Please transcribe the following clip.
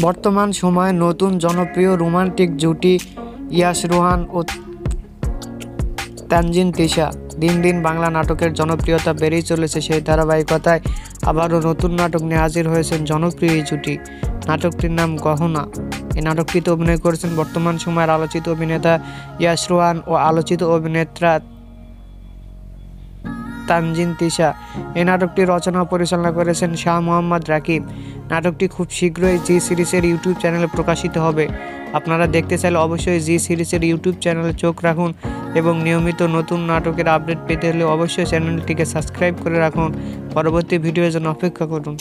বর্তমান সময়ে নতুন জনপ্রিয় রোমান্টিক জুটি ইয়াশ রোহান ও তানজিন তিশা। দিন দিন বাংলা নাটকের জনপ্রিয়তা বেড়েই চলেছে। সেই ধারাবাহিকতায় আবারও নতুন নাটক নিয়ে হাজির হয়েছেন জনপ্রিয় এই জুটি। নাটকটির নাম গহনা। এই নাটকটিতে অভিনয় করেছেন বর্তমান সময়ের আলোচিত অভিনেতা ইয়াশ রোহান ও আলোচিত অভিনেত্রা তানজিন তিশা। এই নাটকটি রচনা ও পরিচালনা করেছেন শাহ মোহাম্মদ রাকিব। নাটকটি খুব শীঘ্রই জি সিরিজের ইউটিউব চ্যানেলে প্রকাশিত হবে। আপনারা দেখতে চাইলে অবশ্যই জি সিরিজের ইউটিউব চ্যানেলে চোখ রাখুন এবং নিয়মিত নতুন নাটকের আপডেট পেতে হলে অবশ্যই চ্যানেলটিকে সাবস্ক্রাইব করে রাখুন। পরবর্তী ভিডিওর জন্য অপেক্ষা করুন।